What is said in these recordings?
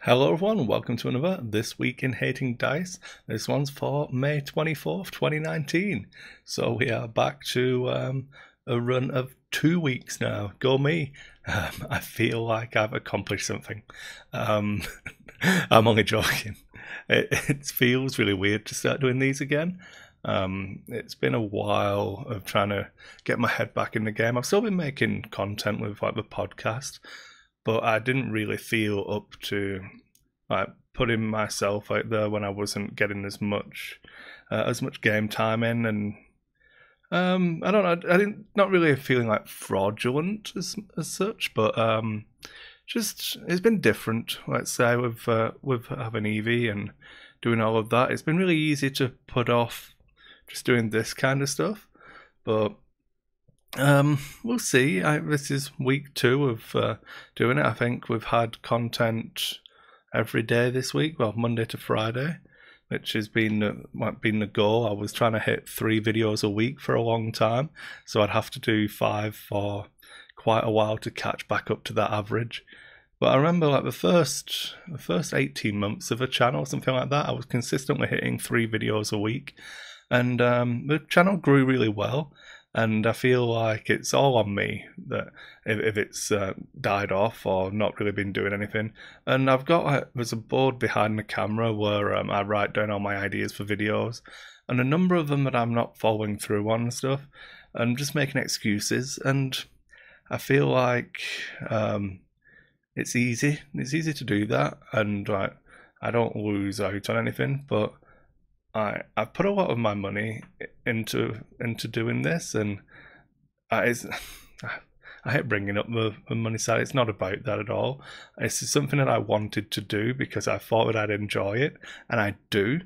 Hello everyone, welcome to another This Week in Hating Dice. This one's for May 24th, 2019. So we are back to a run of 2 weeks now. Go me. I feel like I've accomplished something. I'm only joking. It feels really weird to start doing these again. It's been a while of trying to get my head back in the game. I've still been making content with like the podcast, but I didn't really feel up to like putting myself out there when I wasn't getting as much game time in, and I don't know, I didn't not really feeling like fraudulent as such, but just it's been different. Let's say with having Evie and doing all of that, it's been really easy to put off just doing this kind of stuff, but we'll see. This is week 2 of doing it. I think we've had content every day this week, well, Monday to Friday, which has been the goal. I was trying to hit 3 videos a week for a long time, so I'd have to do 5 for quite a while to catch back up to that average. But I remember like the first 18 months of a channel, something like that, I was consistently hitting 3 videos a week, and the channel grew really well. And I feel like it's all on me that if it's died off or not really been doing anything. And I've got there's a board behind the camera where I write down all my ideas for videos, and a number of them that I'm not following through on and stuff, and just making excuses. And I feel like it's easy to do that, and I don't lose out on anything, but I've put a lot of my money into doing this, and I hate bringing up the money side. It's not about that at all. It's something that I wanted to do because I thought that I'd enjoy it, and I do.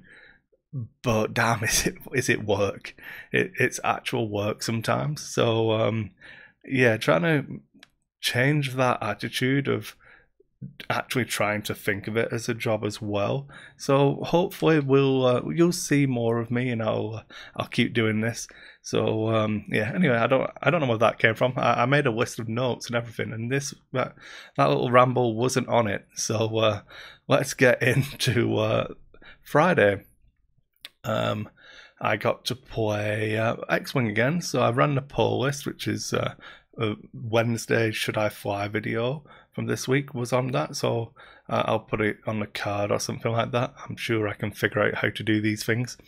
But damn, is it work? It's actual work sometimes. So yeah, trying to change that attitude of actually trying to think of it as a job as well. So hopefully you'll see more of me, and I'll keep doing this. So yeah. Anyway, I don't know where that came from. I made a list of notes and everything, and that little ramble wasn't on it. So let's get into Friday. I got to play X-Wing again. So I ran the poll list, which is a Wednesday Should I Fly video from this week was on that, so I'll put it on the card or something like that. I'm sure I can figure out how to do these things.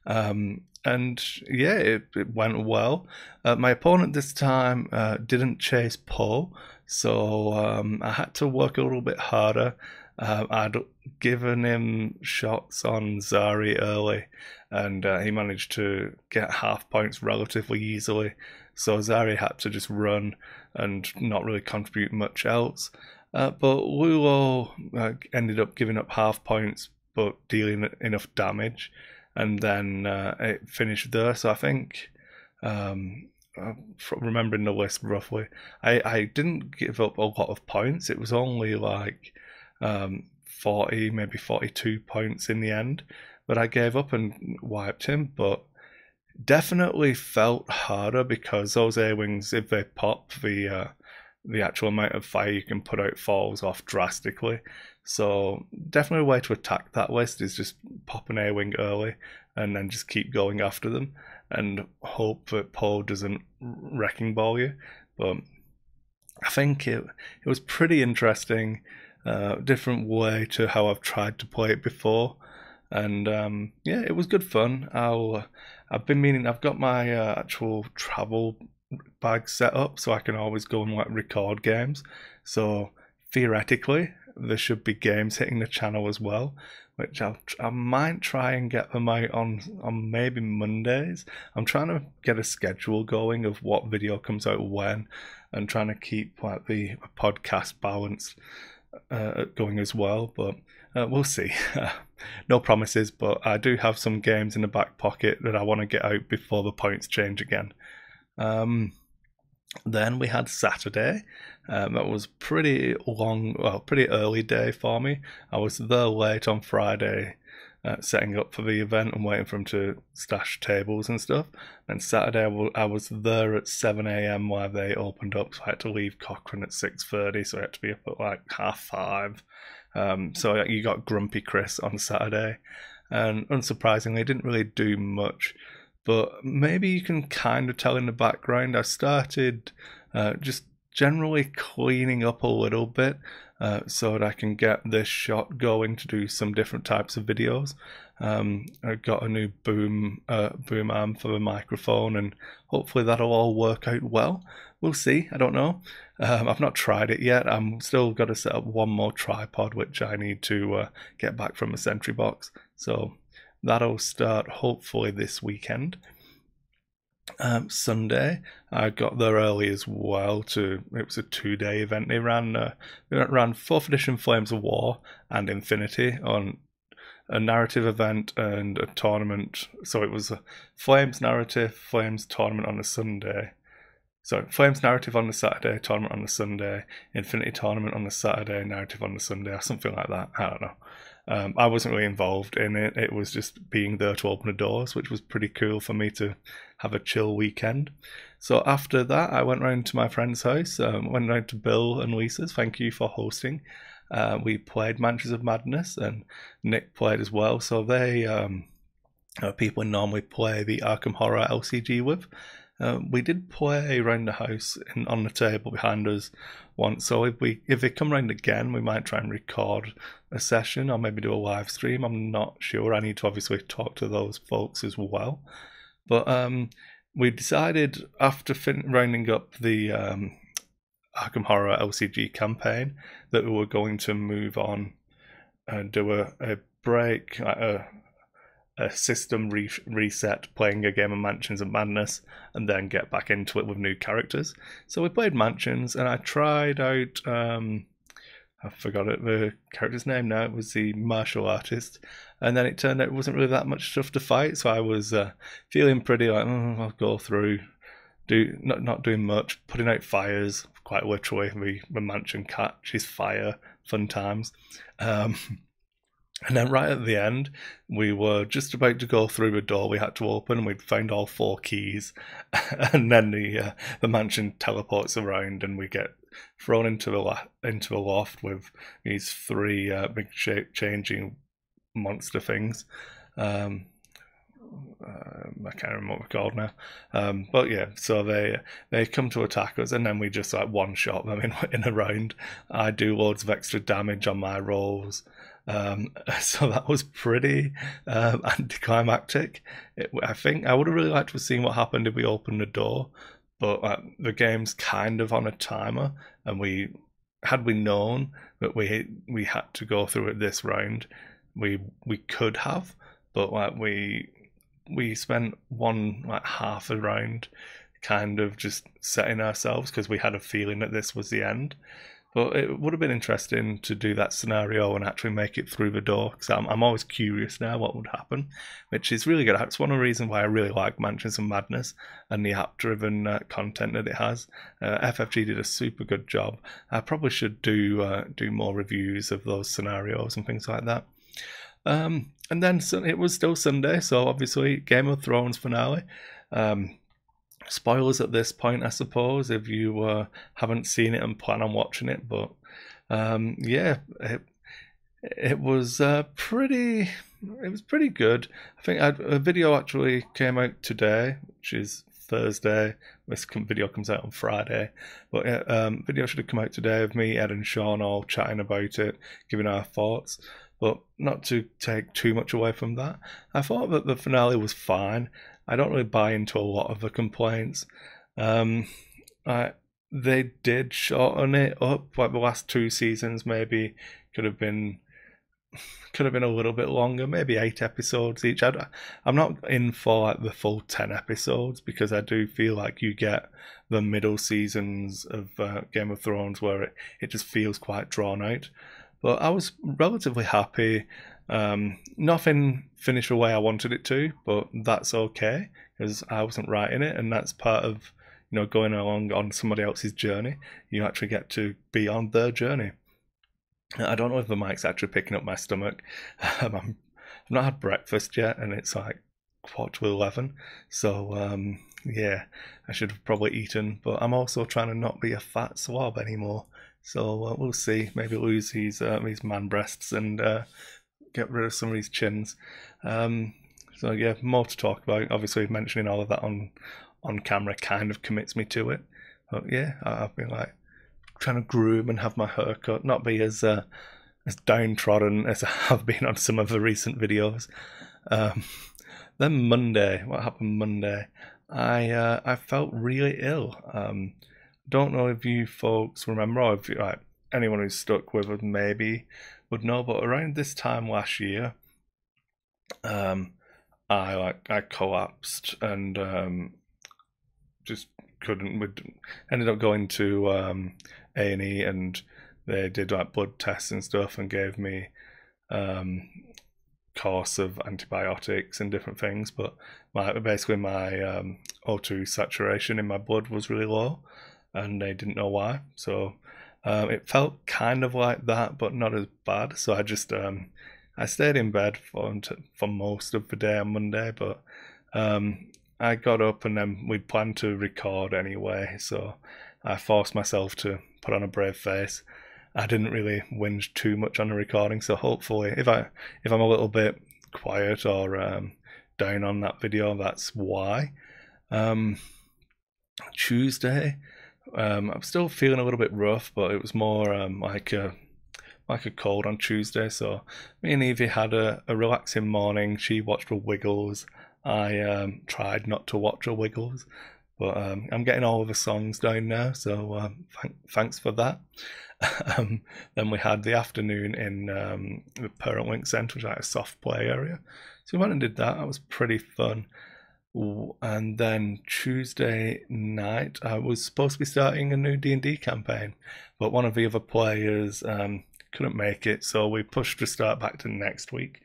And yeah, it went well. My opponent this time didn't chase Poe, so I had to work a little bit harder. I'd given him shots on Zari early, and he managed to get half points relatively easily. So Zari had to just run and not really contribute much else. But Lulo ended up giving up half points but dealing enough damage, and then it finished there. So I think, remembering the list roughly, I didn't give up a lot of points. It was only like 40, maybe 42 points in the end, but I gave up and wiped him. But definitely felt harder because those A-wings, if they pop, the actual amount of fire you can put out falls off drastically. So definitely a way to attack that list is just pop an A-wing early and then just keep going after them and hope that Poe doesn't wrecking ball you. But I think it was pretty interesting, different way to how I've tried to play it before. And yeah, it was good fun. I've been meaning, I've got my actual travel bag set up so I can always go and like record games. So theoretically, there should be games hitting the channel as well, which I might try and get them out on maybe Mondays. I'm trying to get a schedule going of what video comes out when, and trying to keep like the podcast balance going as well. But we'll see. No promises, but I do have some games in the back pocket that I want to get out before the points change again. Then we had Saturday. That was pretty early day for me. I was there late on Friday, setting up for the event and waiting for him to stash tables and stuff. And Saturday I was there at 7 a.m. while they opened up, so I had to leave Cochrane at 6:30, so I had to be up at like 5:30. So you got Grumpy Kris on Saturday, and unsurprisingly, didn't really do much. But maybe you can kind of tell in the background, I started just generally cleaning up a little bit so that I can get this shot going to do some different types of videos. I got a new boom arm for the microphone, and hopefully that'll all work out well. We'll see. I don't know. I've not tried it yet. I'm still got to set up one more tripod, which I need to get back from a Sentry box. So that'll start hopefully this weekend. Sunday, I got there early as well. It was a 2-day event. They ran 4th edition Flames of War and Infinity on a narrative event and a tournament. So it was a Flames narrative, Flames tournament on a Sunday. So Flames narrative on the Saturday, tournament on the Sunday, Infinity tournament on the Saturday, narrative on the Sunday, or something like that. I don't know. I wasn't really involved in it. It was just being there to open the doors, which was pretty cool for me to have a chill weekend. So after that, I went round to my friend's house, went round to Bill and Lisa's. Thank you for hosting. We played Mansions of Madness, and Nick played as well. So they are people we normally play the Arkham Horror LCG with. We did play around the house and on the table behind us once, so if they come round again, we might try and record a session or maybe do a live stream. I'm not sure. I need to obviously talk to those folks as well. But we decided after rounding up the Arkham Horror LCG campaign that we were going to move on and do a break, a system reset, playing a game of Mansions of Madness, and then get back into it with new characters. So we played Mansions, and I tried out, I forgot the character's name now, it was the martial artist, and then it turned out it wasn't really that much stuff to fight, so I was feeling pretty like, I'll go through, not doing much, putting out fires, quite literally, the mansion catches fire, fun times. And then right at the end, we were just about to go through a door we had to open, and we'd found all 4 keys. And then the mansion teleports around, and we get thrown into the loft with these 3 big shape-changing monster things. I can't remember what they're called now. But yeah, so they come to attack us, and then we just like one-shot them in a round. I do loads of extra damage on my rolls. So that was pretty anticlimactic. I think I would have really liked to have seen what happened if we opened the door, but the game's kind of on a timer, and had we known that we had to go through it this round, we could have, but we spent half a round kind of just setting ourselves because we had a feeling that this was the end. But it would have been interesting to do that scenario and actually make it through the door, because I'm always curious now what would happen, which is really good. It's one of the reasons why I really like Mansions of Madness and the app-driven content that it has. FFG did a super good job. I probably should do more reviews of those scenarios and things like that. And then it was still Sunday, so obviously Game of Thrones finale. Spoilers at this point, I suppose, if you haven't seen it and plan on watching it. But yeah, it was pretty good. I think a video actually came out today, which is Thursday. This video comes out on Friday, but video should have come out today of me, Ed, and Sean all chatting about it, giving our thoughts. But not to take too much away from that, I thought that the finale was fine. I don't really buy into a lot of the complaints. They did shorten it up, like the last 2 seasons maybe could have been a little bit longer, maybe 8 episodes each. I'm not in for like the full 10 episodes, because I do feel like you get the middle seasons of Game of Thrones where it just feels quite drawn out. But I was relatively happy. Nothing finished the way I wanted it to, but that's okay, because I wasn't writing it, and that's part of going along on somebody else's journey. You actually get to be on their journey. I don't know if the mic's actually picking up my stomach. I've not had breakfast yet, and it's like 11:15. So yeah, I should have probably eaten, but I'm also trying to not be a fat slob anymore. So we'll see. Maybe lose his man breasts and get rid of some of his chins. So yeah, more to talk about. Obviously, mentioning all of that on camera kind of commits me to it. But yeah, I've been like trying to groom and have my haircut, not be as downtrodden as I have been on some of the recent videos. Then Monday, what happened Monday? I felt really ill. Don't know if you folks remember, or if like anyone who's stuck with us maybe would know, but around this time last year, I collapsed and just couldn't. We ended up going to A&E, and they did like blood tests and stuff and gave me course of antibiotics and different things, but basically my O2 saturation in my blood was really low, and they didn't know why. So it felt kind of like that, but not as bad. So I just I stayed in bed for most of the day on Monday, but I got up and then we planned to record anyway, so I forced myself to put on a brave face. I didn't really whinge too much on the recording, so hopefully if I'm a little bit quiet or down on that video, that's why. Tuesday, I'm still feeling a little bit rough, but it was more like a cold on Tuesday. So me and Evie had a relaxing morning. She watched the Wiggles. I tried not to watch the Wiggles, but I'm getting all of the songs down now, so thanks for that. Then we had the afternoon in the Parent Link Centre, which is like a soft play area. So we went and did that. That was pretty fun. And then Tuesday night, I was supposed to be starting a new D&D campaign, but one of the other players couldn't make it, so we pushed the start back to next week,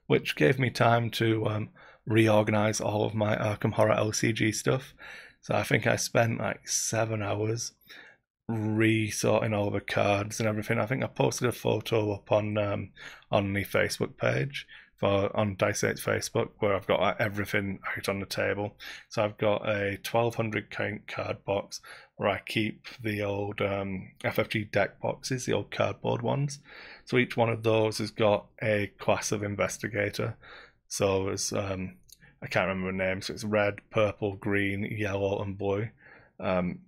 which gave me time to reorganize all of my Arkham Horror LCG stuff. So I think I spent like 7 hours resorting all the cards and everything. I think I posted a photo up on the Facebook page on Dice 8's Facebook, where I've got like everything out on the table. So I've got a 1200 count card box where I keep the old FFG deck boxes, the old cardboard ones. So each one of those has got a class of investigator. So it's I can't remember the name, so it's red, purple, green, yellow and blue.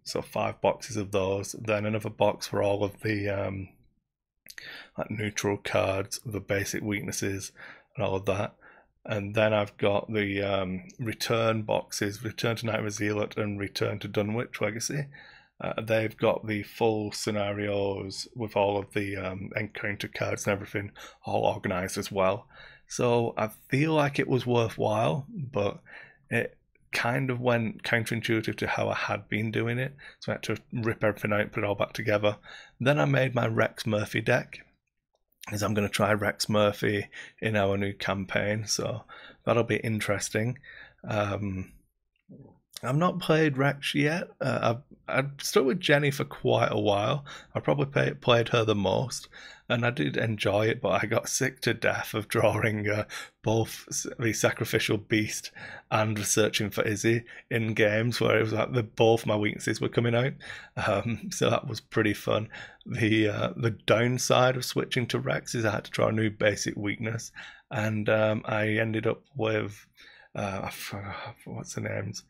So 5 boxes of those, then another box for all of the like neutral cards, the basic weaknesses and all of that. And then I've got the return boxes, Return to Night of a Zealot and Return to Dunwich Legacy. They've got the full scenarios with all of the encounter cards and everything all organised as well. So I feel like it was worthwhile, but it kind of went counterintuitive to how I had been doing it. So I had to rip everything out, put it all back together. Then I made my Rex Murphy deck, as I'm going to try Rex Murphy in our new campaign. So that'll be interesting. I've not played Rex yet. I've stuck with Jenny for quite a while. I probably played her the most, and I did enjoy it, but I got sick to death of drawing both the Sacrificial Beast and Searching for Izzy in games where it was like both my weaknesses were coming out. So that was pretty fun. The downside of switching to Rex is I had to draw a new basic weakness, and I ended up with what's the names?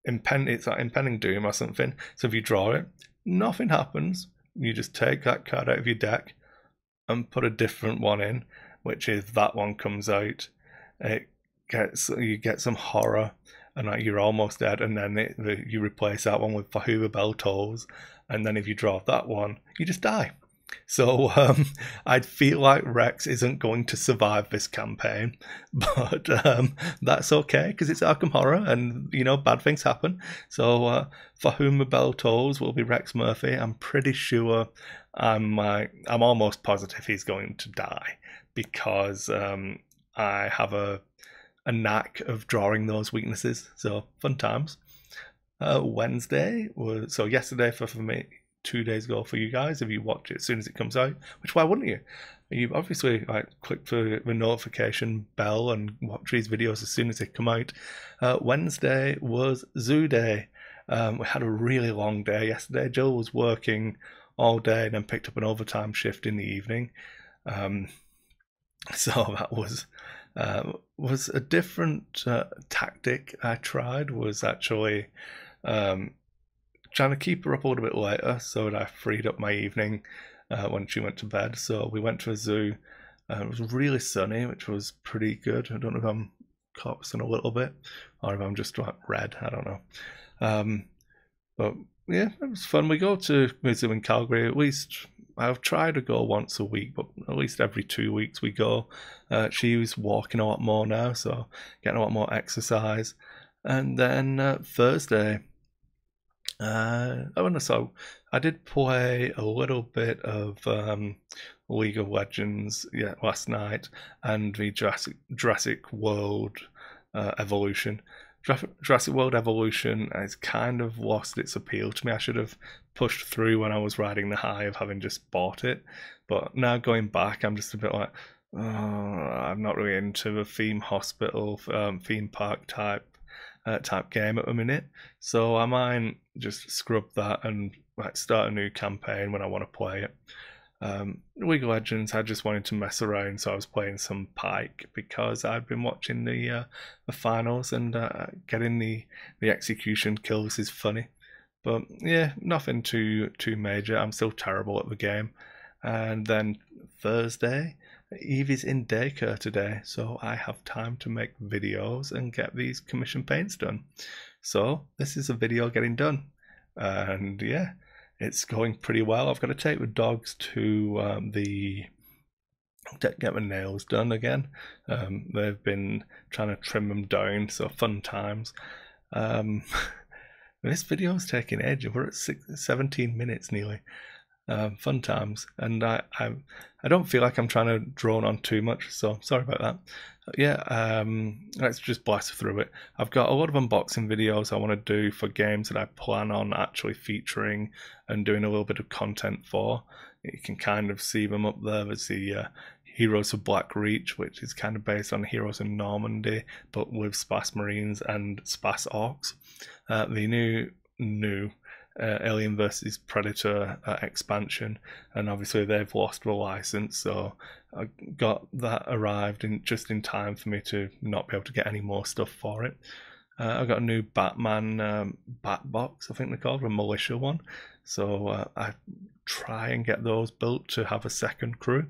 It's like Impending Doom or something. So if you draw it, nothing happens. You just take that card out of your deck and put a different one in, which is that one comes out. You get some horror, and like you're almost dead, and then you replace that one with For Who the Bell Tolls, and then if you draw that one, you just die. So I feel like Rex isn't going to survive this campaign, but that's okay because it's Arkham Horror, and you know bad things happen. So For Whom the Bell Tolls will be Rex Murphy. I'm pretty sure. I'm almost positive he's going to die because I have a knack of drawing those weaknesses. So fun times. Wednesday was so yesterday for me. 2 days ago for you guys if you watch it as soon as it comes out, which why wouldn't you? You obviously like click for the notification bell and watch these videos as soon as they come out. Wednesday was Zoo Day, We had a really long day yesterday. Jill was working all day and then picked up an overtime shift in the evening. So that was a different tactic I tried, was actually trying to keep her up a little bit later so that I freed up my evening when she went to bed. So we went to a zoo. It was really sunny, which was pretty good. I don't know if I'm coxing a little bit or if I'm just like red. I don't know. But yeah, it was fun. We go to a zoo in Calgary. At least I've tried to go once a week, but at least every 2 weeks we go. She's walking a lot more now, so getting a lot more exercise. And then Thursday, so I did play a little bit of League of Legends last night, and the Jurassic World Evolution. Jurassic World Evolution has kind of lost its appeal to me. I should have pushed through when I was riding the high of having just bought it, but now going back, I'm just a bit like, oh, I'm not really into the theme hospital, theme park type game at the minute. So I might just scrub that and like start a new campaign when I want to play it. League of Legends, I just wanted to mess around, so I was playing some Pike because I've been watching the finals, and getting the execution kills is funny. But yeah, nothing too major. I'm still terrible at the game. And then Thursday, Evie's in daycare today, so I have time to make videos and get these commission paints done. So this is a video getting done, and yeah, it's going pretty well. I've got to take the dogs to get my nails done again. They've been trying to trim them down, so fun times. This video is taking ages. We're at 17 minutes nearly. Fun times, and I don't feel like I'm trying to drone on too much, so sorry about that. Yeah, let's just blast through it. I've got a lot of unboxing videos I want to do for games that I plan on actually featuring and doing a little bit of content for. You can kind of see them up there. There's the Heroes of Black Reach, which is kind of based on Heroes in Normandy, but with Spas Marines and Spas Orcs. The new Alien vs Predator expansion, and obviously they've lost the license, so I got that arrived just in time for me to not be able to get any more stuff for it. I got a new Batman bat box, I think they're called, a militia one, so I try and get those built to have a second crew.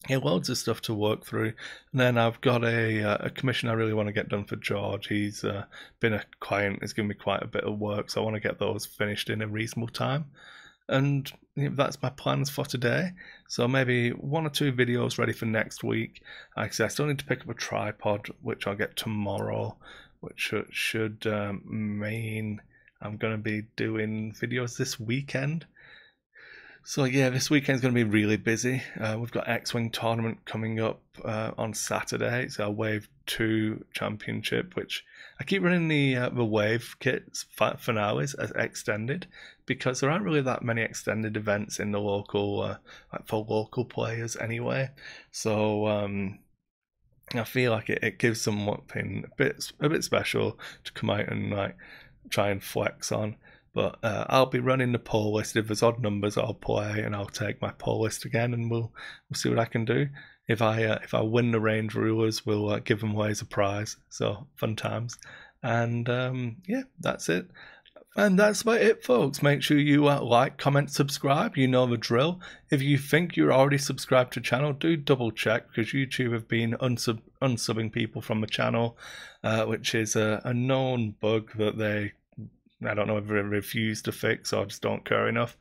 Yeah, loads of stuff to work through. And then I've got a commission I really want to get done for George. He's been a client, he's given me quite a bit of work, so I want to get those finished in a reasonable time. And that's my plans for today. So maybe 1 or 2 videos ready for next week. Like I said, I still need to pick up a tripod, which I'll get tomorrow, which should mean I'm going to be doing videos this weekend. So yeah, this weekend's going to be really busy. We've got X-Wing tournament coming up on Saturday. It's our Wave 2 championship, which I keep running the Wave kits finales as extended because there aren't really that many extended events in the local, for local players anyway. So I feel like it gives something a bit special to come out and like try and flex on. But I'll be running the poll list. If there's odd numbers, I'll play and I'll take my poll list again, and we'll see what I can do. If I win the range rulers, we'll give them away as a prize. So fun times. And yeah, that's it. And that's about it, folks. Make sure you like, comment, subscribe. You know the drill. If you think you're already subscribed to the channel, do double check, because YouTube have been unsubbing people from the channel, which is a known bug that I don't know if they refuse to fix or just don't care enough.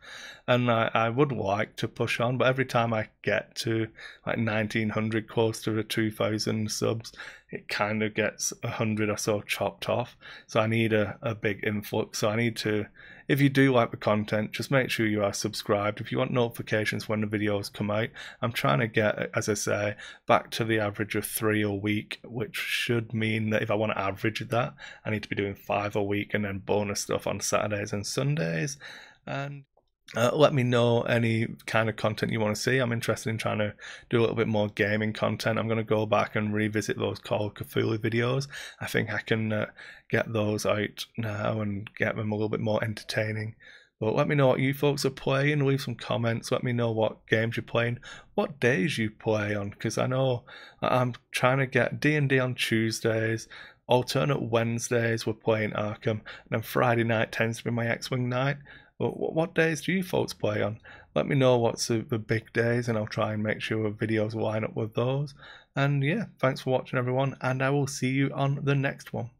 And I would like to push on, but every time I get to like 1900, close to the 2000 subs, it kind of gets 100 or so chopped off. So I need a big influx. So I need to, if you do like the content, just make sure you are subscribed. If you want notifications when the videos come out, I'm trying to get, as I say, back to the average of 3 a week, which should mean that if I want to average that, I need to be doing 5 a week and then bonus stuff on Saturdays and Sundays. And Let me know any kind of content you want to see. I'm interested in trying to do a little bit more gaming content. I'm going to go back and revisit those Call of Cthulhu videos. I think I can get those out now and get them a little bit more entertaining. But let me know what you folks are playing. Leave some comments. Let me know what games you're playing, what days you play on, because I know I'm trying to get D&D on Tuesdays. Alternate Wednesdays we're playing Arkham, and then Friday night tends to be my X-Wing night. What days do you folks play on? Let me know what's the big days, and I'll try and make sure videos line up with those. And yeah, thanks for watching everyone, and I will see you on the next one.